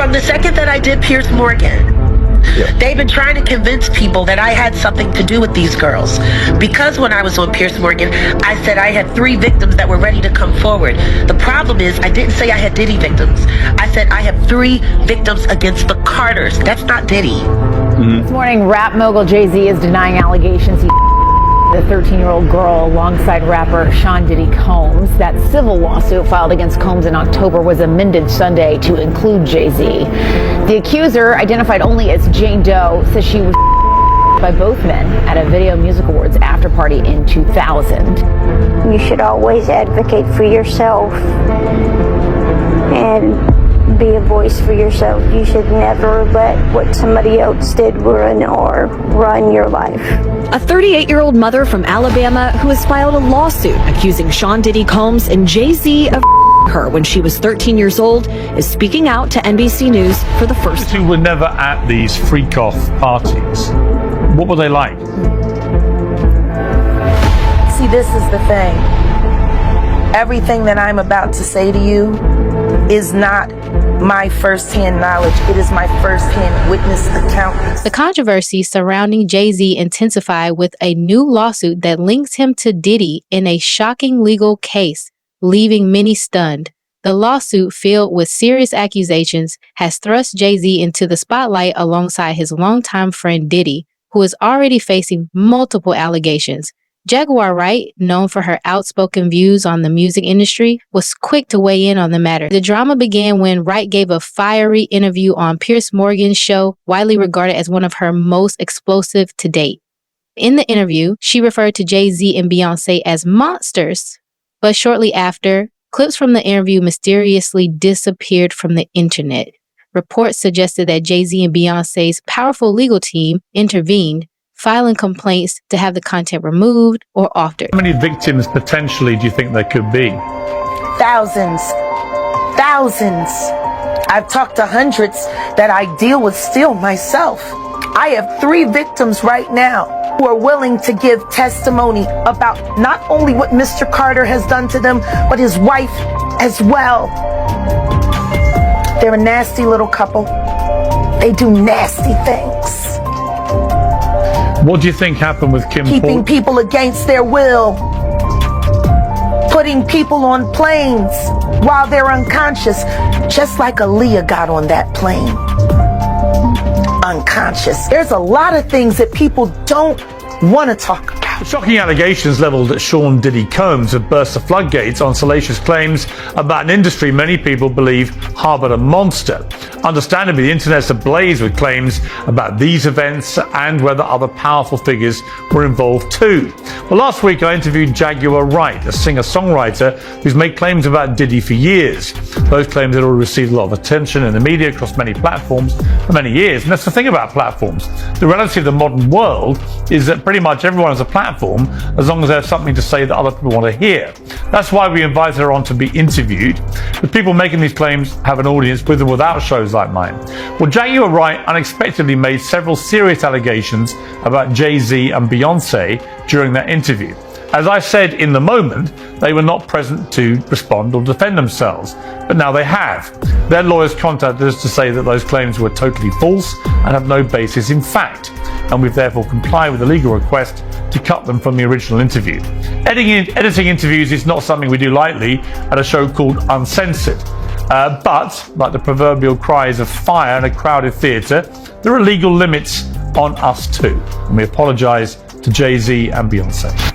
From the second that I did Pierce Morgan, they've been trying to convince people that I had something to do with these girls. Because when I was on Pierce Morgan, I said I had 3 victims that were ready to come forward. The problem is, I didn't say I had Diddy victims. I said I have 3 victims against the Carters. That's not Diddy. This morning, rap mogul Jay-Z is denying allegations he the 13-year-old girl alongside rapper Sean Diddy Combs. That civil lawsuit filed against Combs in October was amended Sunday to include Jay-Z. The accuser, identified only as Jane Doe, says she was by both men at a Video Music Awards after party in 2000. You should always advocate for yourself and be a voice for yourself. You should never let what somebody else did run your life. A 38-year-old mother from Alabama who has filed a lawsuit accusing Sean Diddy Combs and Jay-Z of her when she was 13 years old is speaking out to NBC News for the first time. You were never at these freak-off parties. What were they like? See, this is the thing. Everything that I'm about to say to you is not my first-hand knowledge. It is my first-hand witness account. The controversy surrounding Jay-Z intensified with a new lawsuit that links him to Diddy in a shocking legal case, leaving many stunned. The lawsuit, filled with serious accusations, has thrust Jay-Z into the spotlight alongside his longtime friend Diddy, who is already facing multiple allegations. Jaguar Wright, known for her outspoken views on the music industry, was quick to weigh in on the matter. The drama began when Wright gave a fiery interview on Pierce Morgan's show, widely regarded as one of her most explosive to date. In the interview, she referred to Jay-Z and Beyonce as monsters, but shortly after, clips from the interview mysteriously disappeared from the internet. Reports suggested that Jay-Z and Beyonce's powerful legal team intervened, filing complaints to have the content removed or altered. How many victims potentially do you think there could be? Thousands. Thousands. I've talked to hundreds that I deal with still myself. I have 3 victims right now who are willing to give testimony about not only what Mr. Carter has done to them, but his wife as well. They're a nasty little couple. They do nasty things. What do you think happened with Kim Keeping people against their will. Putting people on planes while they're unconscious, just like Aaliyah got on that plane. Unconscious. There's a lot of things that people don't want to talk about. The shocking allegations leveled at Sean Diddy Combs have burst the floodgates on salacious claims about an industry many people believe harbored a monster. Understandably, the internet's ablaze with claims about these events and whether other powerful figures were involved too. Well, last week I interviewed Jaguar Wright, a singer-songwriter who's made claims about Diddy for years. Those claims had already received a lot of attention in the media across many platforms for many years. And that's the thing about platforms. The reality of the modern world is that pretty much everyone has a platform as long as they have something to say that other people want to hear. That's why we invited her on to be interviewed. The people making these claims have an audience with or without shows like mine. Well, Jaguar Wright unexpectedly made several serious allegations about Jay-Z and Beyonce during that interview. As I said in the moment, they were not present to respond or defend themselves, but now they have. Their lawyers contacted us to say that those claims were totally false and have no basis in fact, and we've therefore complied with the legal request to cut them from the original interview. Editing interviews is not something we do lightly at a show called Uncensored. But, like the proverbial cries of fire in a crowded theatre, there are legal limits on us too, and we apologise to Jay-Z and Beyonce.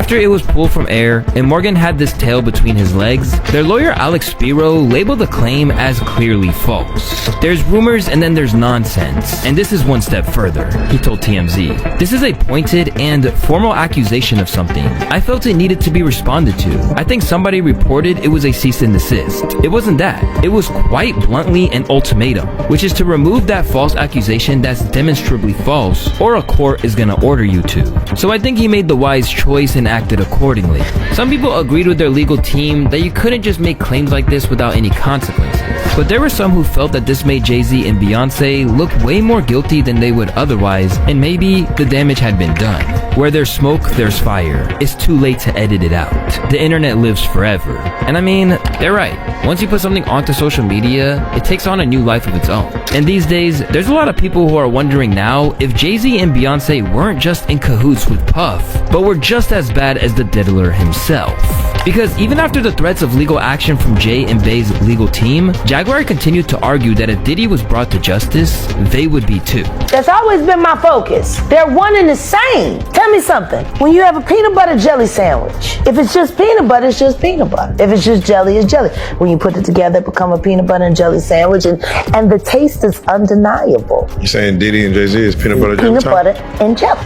After it was pulled from air and Morgan had this tail between his legs, their lawyer Alex Spiro labeled the claim as clearly false. There's rumors and then there's nonsense, and this is one step further, he told TMZ. This is a pointed and formal accusation of something. I felt it needed to be responded to. I think somebody reported it was a cease and desist. It wasn't that. It was quite bluntly an ultimatum, which is to remove that false accusation that's demonstrably false, or a court is gonna order you to. So I think he made the wise choice and acted accordingly. Some people agreed with their legal team that you couldn't just make claims like this without any consequences. But there were some who felt that this made Jay-Z and Beyonce look way more guilty than they would otherwise, and maybe the damage had been done. Where there's smoke, there's fire. It's too late to edit it out. The internet lives forever. And I mean, they're right. Once you put something onto social media, it takes on a new life of its own. And these days, there's a lot of people who are wondering now if Jay-Z and Beyonce weren't just in cahoots with Puff, but were just as bad as the diddler himself. Because even after the threats of legal action from Jay and Bey's legal team, Jaguar continued to argue that if Diddy was brought to justice, they would be too. That's always been my focus. They're one and the same. Tell me something. When you have a peanut butter jelly sandwich, if it's just peanut butter, it's just peanut butter. If it's just jelly, it's jelly. When you put it together, it becomes a peanut butter and jelly sandwich, and the taste is undeniable. You saying Diddy and Jay-Z is peanut butter jelly? Peanut butter and jelly.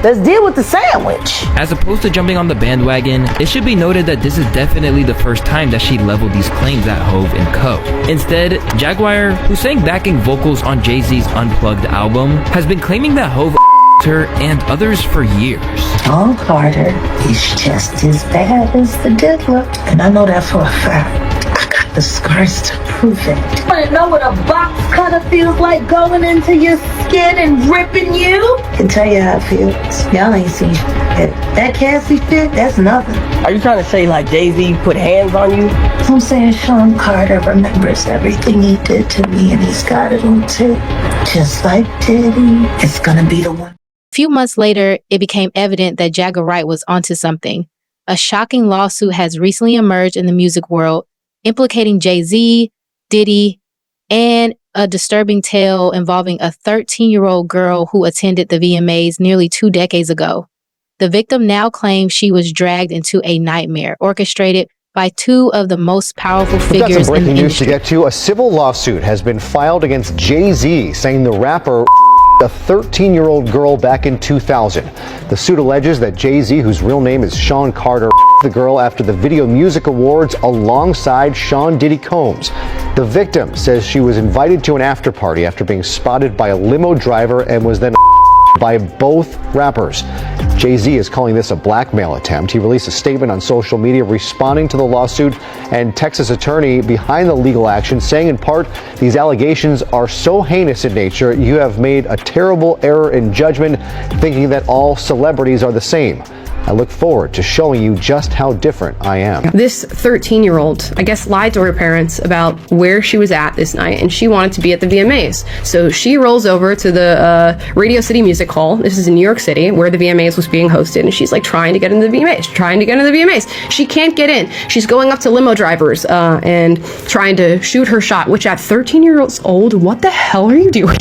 Let's deal with the sandwich. As opposed to jumping on the bandwagon, it should be noted that this is definitely the first time that she leveled these claims at Hove and Co. Instead, Jaguar, who sang backing vocals on Jay-Z's Unplugged album, has been claiming that Hove her and others for years. Sean Carter is just as bad as the diddler, and I know that for a fact. I got the scars to prove it. You want to know what a box cutter feels like going into your skin and ripping you? I can tell you how it feels. Y'all ain't seen shit. That Cassie fit, that's nothing. Are you trying to say like Jay-Z put hands on you? I'm saying Sean Carter remembers everything he did to me, and he's got it on tape. Just like Diddy. It's gonna be the one. A few months later, it became evident that Jaguar Wright was onto something. A shocking lawsuit has recently emerged in the music world, implicating Jay-Z, Diddy, and a disturbing tale involving a 13-year-old girl who attended the VMAs nearly 2 decades ago. The victim now claims she was dragged into a nightmare orchestrated by two of the most powerful figures in the industry. We've got some breaking news to get to. A civil lawsuit has been filed against Jay-Z, saying the rapper a 13-year-old girl back in 2000. The suit alleges that Jay-Z, whose real name is Sean Carter, the girl after the Video Music Awards alongside Sean Diddy Combs. The victim says she was invited to an after party after being spotted by a limo driver and was then by both rappers. Jay-Z is calling this a blackmail attempt. He released a statement on social media responding to the lawsuit, and Texas attorney behind the legal action saying in part, these allegations are so heinous in nature, you have made a terrible error in judgment thinking that all celebrities are the same. I look forward to showing you just how different I am. This 13-year-old, I guess, lied to her parents about where she was at this night, and she wanted to be at the VMAs. So she rolls over to the Radio City Music Hall. This is in New York City, where the VMAs was being hosted, and she's like trying to get into the VMAs, She can't get in. She's going up to limo drivers and trying to shoot her shot, which at 13 years old, what the hell are you doing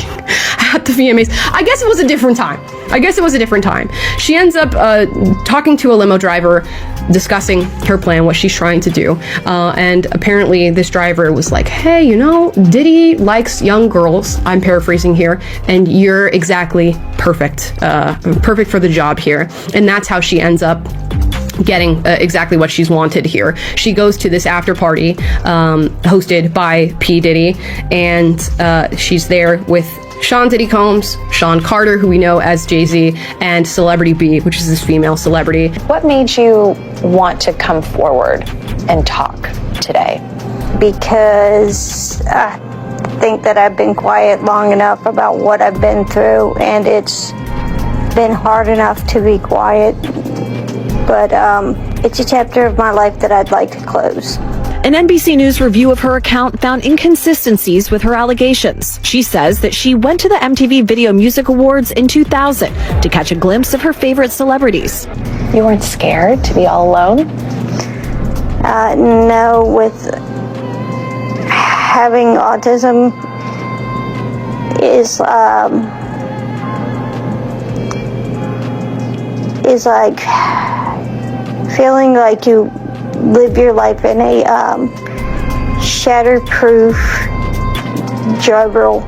at the VMAs? I guess it was a different time. She ends up talking to a limo driver, discussing her plan, what she's trying to do. And apparently this driver was like, hey, you know, Diddy likes young girls, I'm paraphrasing here, and you're exactly perfect for the job here. And that's how she ends up getting exactly what she's wanted here. She goes to this after party hosted by P. Diddy, and she's there with Sean Diddy Combs, Sean Carter, who we know as Jay-Z, and Celebrity B, which is this female celebrity. What made you want to come forward and talk today? Because I think that I've been quiet long enough about what I've been through, and it's been hard enough to be quiet. But it's a chapter of my life that I'd like to close. An NBC News review of her account found inconsistencies with her allegations. She says that she went to the MTV Video Music Awards in 2000 to catch a glimpse of her favorite celebrities. You weren't scared to be all alone? No, with having autism is like feeling like you live your life in a shatterproof juggle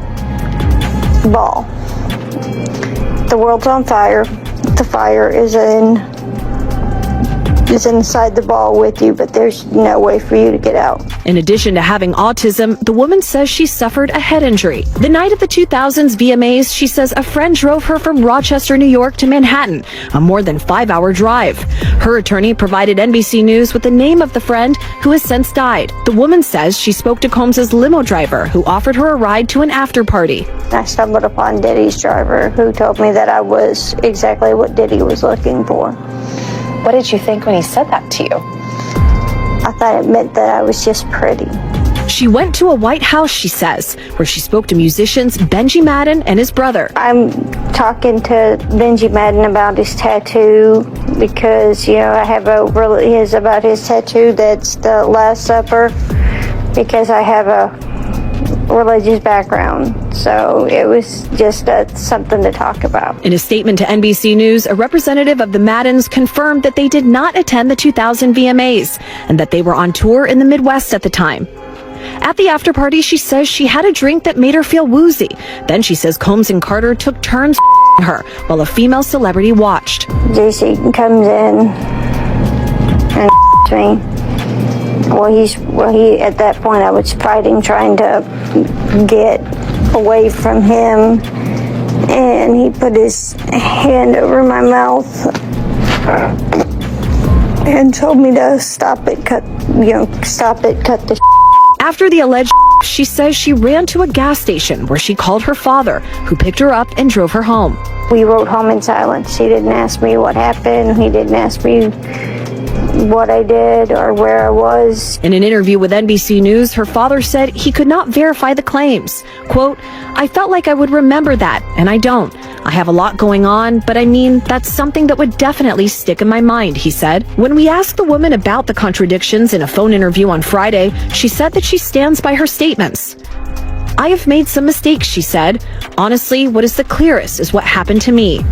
ball. The world's on fire. The fire is in is inside the ball with you, but there's no way for you to get out. In addition to having autism, the woman says she suffered a head injury. The night of the 2000s VMAs, she says a friend drove her from Rochester, New York to Manhattan, a more than 5-hour drive. Her attorney provided NBC News with the name of the friend who has since died. The woman says she spoke to Combs's limo driver, who offered her a ride to an after party. I stumbled upon Diddy's driver, who told me that I was exactly what Diddy was looking for. What did you think when he said that to you? I thought it meant that I was just pretty. She went to a White House, she says, where she spoke to musicians Benji Madden and his brother. I'm talking to Benji Madden about his tattoo because, I have about his tattoo that's the Last Supper, because I have a religious background. So it was just something to talk about. In a statement to NBC News, a representative of the Maddens confirmed that they did not attend the 2000 VMAs and that they were on tour in the Midwest at the time. At the after party, she says she had a drink that made her feel woozy. Then she says Combs and Carter took turns her while a female celebrity watched. JC comes in and me. He at that point I was fighting, trying to get away from him, and he put his hand over my mouth and told me to stop it, cut the. After the alleged, she says she ran to a gas station where she called her father, who picked her up and drove her home. We rode home in silence. He didn't ask me what happened. He didn't ask me what I did or where I was. In an interview with NBC News, her father said he could not verify the claims. Quote, "I felt like I would remember that, and I don't. I have a lot going on, but that's something that would definitely stick in my mind," he said. When we asked the woman about the contradictions in a phone interview on Friday, she said that she stands by her statements. "I have made some mistakes," she said. "Honestly, what is the clearest is what happened to me."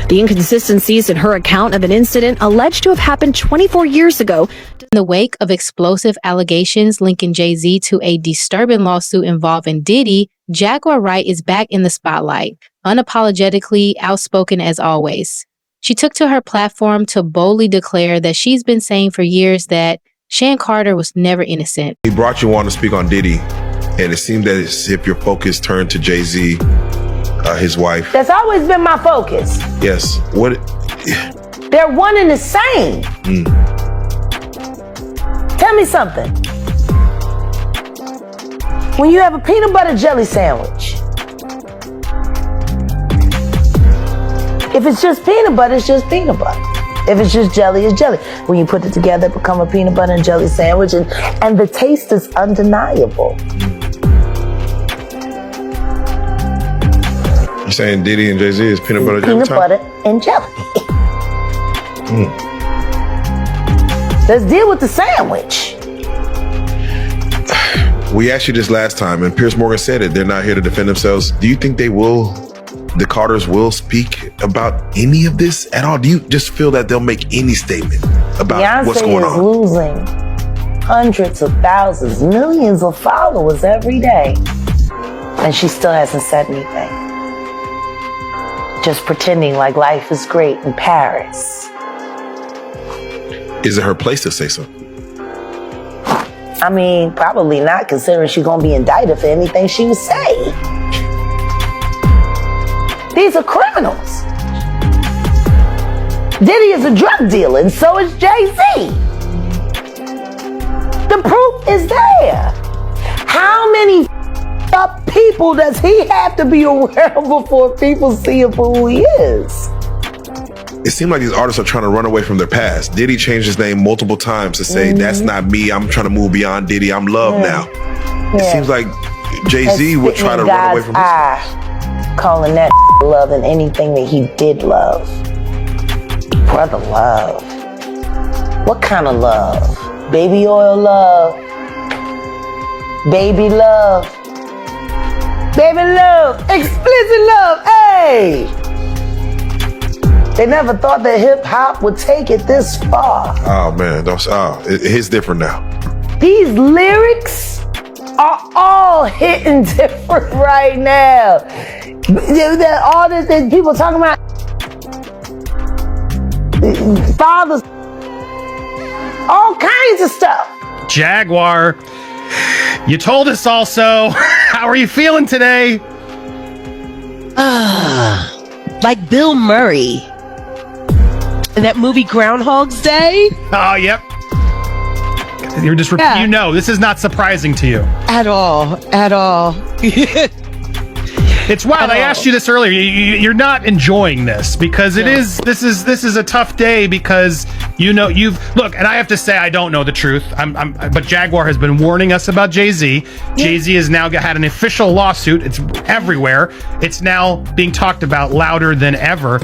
The inconsistencies in her account of an incident alleged to have happened 24 years ago. In the wake of explosive allegations linking Jay-Z to a disturbing lawsuit involving Diddy, Jaguar Wright is back in the spotlight, unapologetically outspoken as always. She took to her platform to boldly declare that she's been saying for years that Shan Carter was never innocent. He brought you on to speak on Diddy, and it seemed that as if your focus turned to Jay-Z, his wife. That's always been my focus. Yes. What? They're one and the same. Tell me something. When you have a peanut butter jelly sandwich, if it's just peanut butter, it's just peanut butter. If it's just jelly, it's jelly. When you put it together, it becomes a peanut butter and jelly sandwich, and the taste is undeniable. You're saying Diddy and Jay-Z is peanut butter jelly? Peanut butter and jelly. Let's deal with the sandwich. We asked you this last time, and Piers Morgan said it. They're not here to defend themselves. Do you think the Carters will speak about any of this at all? Do you just feel that they'll make any statement about what's going on? Beyonce is losing hundreds of thousands, millions of followers every day, and she still hasn't said anything. Just pretending like life is great in Paris. Is it her place to say something? I mean, probably not, considering she's gonna be indicted for anything she would say. These are criminals. Diddy is a drug dealer, and so is Jay-Z. The proof is there. How many up people does he have to be aware of before people see him for who he is? It seems like these artists are trying to run away from their past. Diddy changed his name multiple times to say, that's not me. I'm trying to move beyond Diddy. I'm Love now. It seems like Jay-Z would try to run away from his past. Calling that love and anything that he did love. Brother love. What kind of love? Baby oil love. Baby love. Baby love. Explicit love. Hey! They never thought that hip hop would take it this far. Oh man, it's different now. These lyrics are all hitting different right now. All this that people talking about fathers all kinds of stuff. Jaguar, you told us also. How are you feeling today? Like Bill Murray in that movie Groundhog's Day. Oh, yep. You're just, you know, this is not surprising to you. At all. It's wild. I asked you this earlier. You're not enjoying this because this is a tough day because look, and I have to say I don't know the truth. But Jaguar has been warning us about Jay-Z. Yeah. Jay-Z has now had an official lawsuit. It's everywhere. It's now being talked about louder than ever.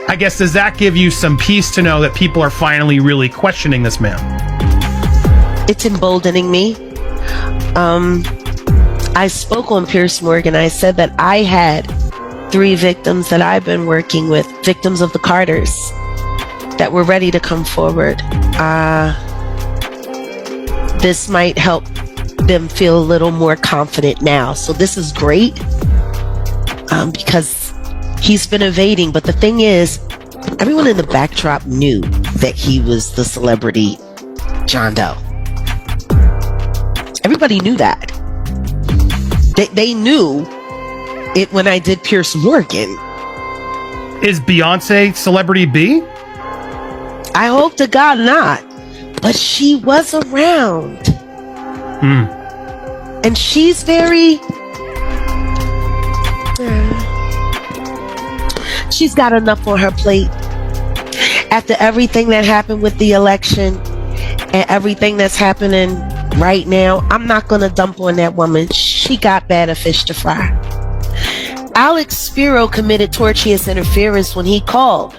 I guess, does that give you some peace to know that people are finally really questioning this man? It's emboldening me. I spoke on Piers Morgan. I said that I had 3 victims that I've been working with, victims of the Carters, that were ready to come forward. This might help them feel a little more confident now. So this is great because he's been evading. But the thing is, everyone in the backdrop knew that he was the celebrity John Doe. Everybody knew that. They knew it when I did Piers Morgan. Is Beyonce celebrity B? I hope to God not. But she was around. And she's very... she's got enough on her plate. After everything that happened with the election and everything that's happening right now, I'm not going to dump on that woman. She got better fish to fry. Alex Spiro committed tortious interference when he called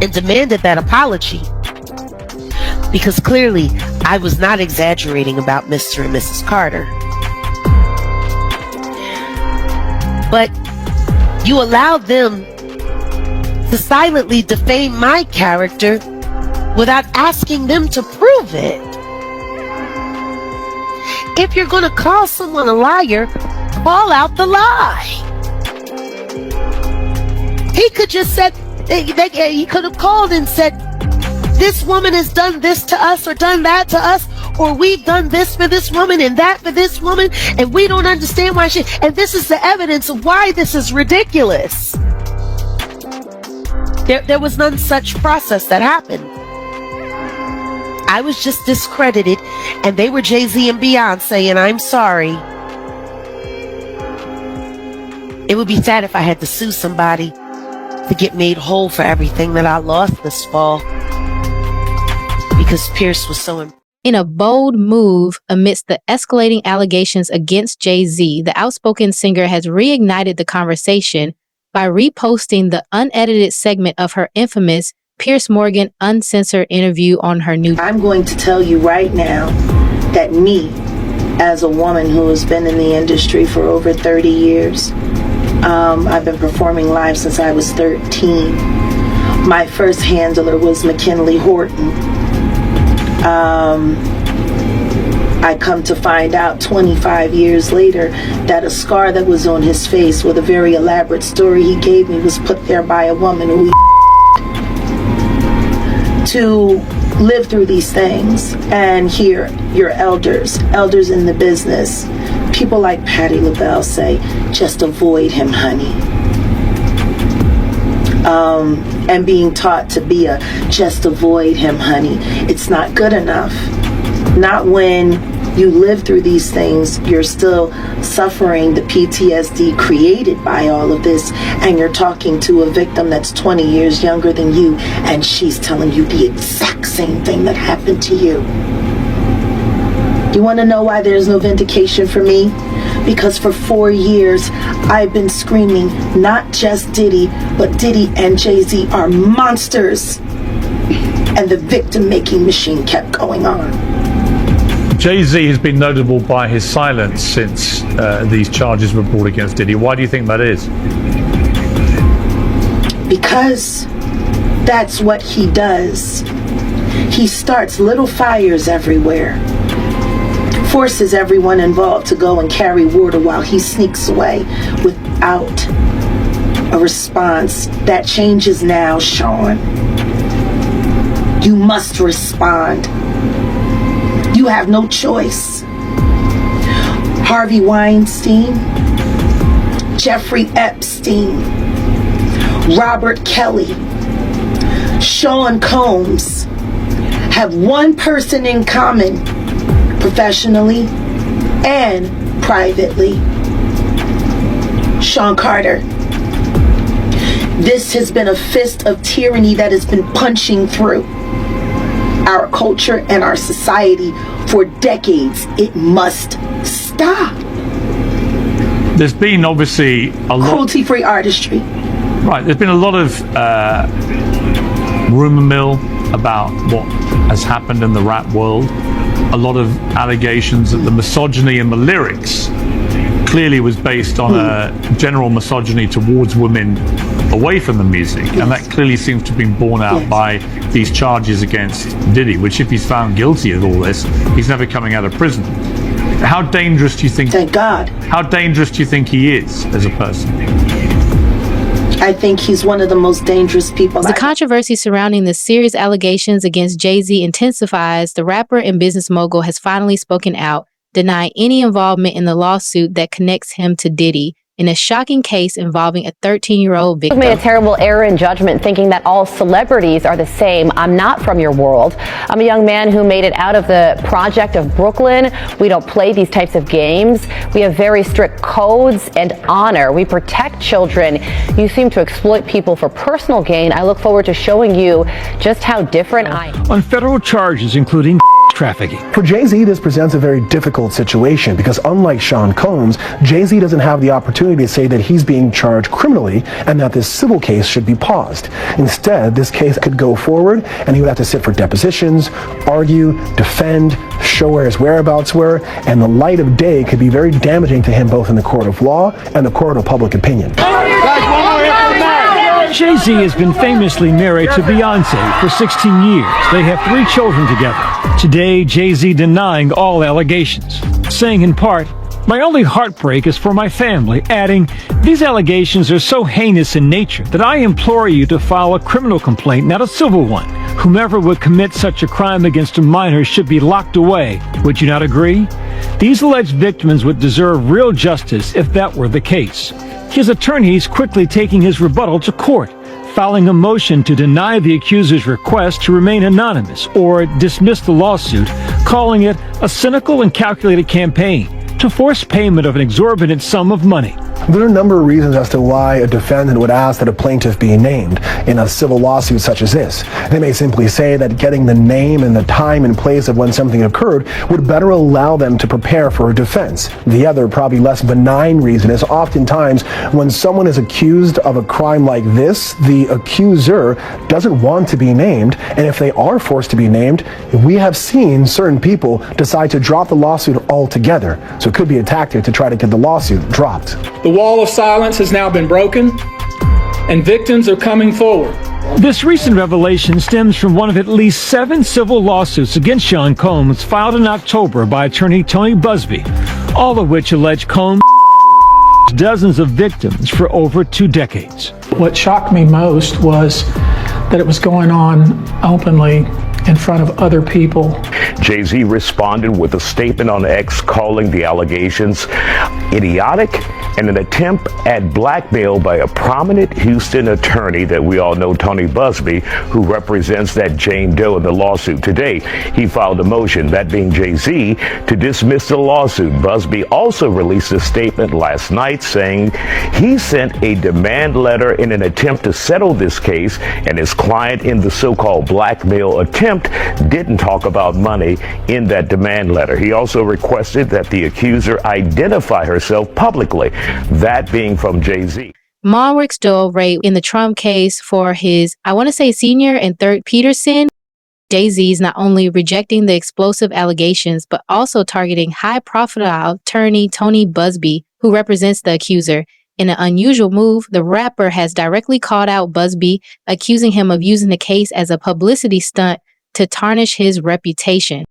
and demanded that apology. Because clearly, I was not exaggerating about Mr. and Mrs. Carter. But you allowed them to silently defame my character without asking them to prove it. If you're going to call someone a liar, call out the lie. He could just said, he could have called and said, this woman has done this to us or done that to us, or we've done this for this woman and that for this woman, and we don't understand why and this is the evidence of why this is ridiculous. There was none such process that happened. I was just discredited, and they were Jay-Z and Beyonce, and I'm sorry. It would be sad if I had to sue somebody to get made whole for everything that I lost this fall. Because Pierce was so... In a bold move amidst the escalating allegations against Jay-Z, the outspoken singer has reignited the conversation by reposting the unedited segment of her infamous Piers Morgan uncensored interview on her new... I'm going to tell you right now that me, as a woman who has been in the industry for over 30 years, I've been performing live since I was 13. My first handler was McKinley Horton. I come to find out 25 years later that a scar that was on his face with a very elaborate story he gave me was put there by a woman who to live through these things and hear your elders in the business, people like Patti LaBelle say, just avoid him, honey. And being taught to be just avoid him, honey. It's not good enough. Not when you live through these things, you're still suffering the PTSD created by all of this, and you're talking to a victim that's 20 years younger than you, and she's telling you the exact same thing that happened to you. You want to know why there's no vindication for me? Because for 4 years, I've been screaming, not just Diddy, but Diddy and Jay-Z are monsters. And the victim-making machine kept going on. Jay-Z has been notable by his silence since these charges were brought against Diddy. Why do you think that is? Because that's what he does. He starts little fires everywhere. Forces everyone involved to go and carry water while he sneaks away without a response. That changes now, Sean. You must respond. You have no choice. Harvey Weinstein, Jeffrey Epstein, Robert Kelly, Sean Combs have one person in common, professionally and privately. Sean Carter. This has been a fist of tyranny that has been punching through our culture and our society for decades. It must stop. There's been obviously a lot Cruelty-free artistry. Right, there's been a lot of rumor mill about what has happened in the rap world. A lot of allegations that the misogyny in the lyrics clearly was based on a general misogyny towards women away from the music, and that clearly seems to have been borne out by these charges against Diddy, which if he's found guilty of all this, he's never coming out of prison. How dangerous do you think? Thank God. How dangerous do you think he is as a person? I think he's one of the most dangerous people. The controversy surrounding the serious allegations against Jay-Z intensifies. The rapper and business mogul has finally spoken out, denying any involvement in the lawsuit that connects him to Diddy in a shocking case involving a 13-year-old victim. Made a terrible error in judgment thinking that all celebrities are the same. I'm not from your world. I'm a young man who made it out of the project of Brooklyn. We don't play these types of games. We have very strict codes and honor. We protect children. You seem to exploit people for personal gain. I look forward to showing you just how different I am. On federal charges including trafficking. For Jay-Z, this presents a very difficult situation because unlike Sean Combs, Jay-Z doesn't have the opportunity to say that he's being charged criminally and that this civil case should be paused. Instead, this case could go forward and he would have to sit for depositions, argue, defend, show where his whereabouts were, and the light of day could be very damaging to him both in the court of law and the court of public opinion. Jay-Z has been famously married to Beyonce for 16 years. They have 3 children together. Today, Jay-Z denying all allegations, saying in part, "My only heartbreak is for my family," adding, "These allegations are so heinous in nature that I implore you to file a criminal complaint, not a civil one. Whomever would commit such a crime against a minor should be locked away. Would you not agree? These alleged victims would deserve real justice if that were the case." His attorneys quickly taking his rebuttal to court, filing a motion to deny the accuser's request to remain anonymous or dismiss the lawsuit, calling it a cynical and calculated campaign to force payment of an exorbitant sum of money. There are a number of reasons as to why a defendant would ask that a plaintiff be named in a civil lawsuit such as this. They may simply say that getting the name and the time and place of when something occurred would better allow them to prepare for a defense. The other, probably less benign reason is oftentimes when someone is accused of a crime like this, the accuser doesn't want to be named, and if they are forced to be named, we have seen certain people decide to drop the lawsuit altogether. So it could be a tactic to try to get the lawsuit dropped. The wall of silence has now been broken, and victims are coming forward. This recent revelation stems from one of at least 7 civil lawsuits against Sean Combs filed in October by attorney Tony Busby, all of which allege Combs dozens of victims for over 2 decades. What shocked me most was that it was going on openly in front of other people. Jay-Z responded with a statement on X calling the allegations idiotic and an attempt at blackmail by a prominent Houston attorney that we all know, Tony Busby, who represents that Jane Doe in the lawsuit. Today, he filed a motion, that being Jay-Z, to dismiss the lawsuit. Busby also released a statement last night saying he sent a demand letter in an attempt to settle this case, and his client in the so-called blackmail attempt didn't talk about money in that demand letter. He also requested that the accuser identify herself publicly, that being from Jay-Z. Monrick's Jaguar Wright in the Trump case for his, I want to say, senior and third Peterson. Jay-Z is not only rejecting the explosive allegations, but also targeting high-profile attorney Tony Busby, who represents the accuser. In an unusual move, the rapper has directly called out Busby, accusing him of using the case as a publicity stunt to tarnish his reputation.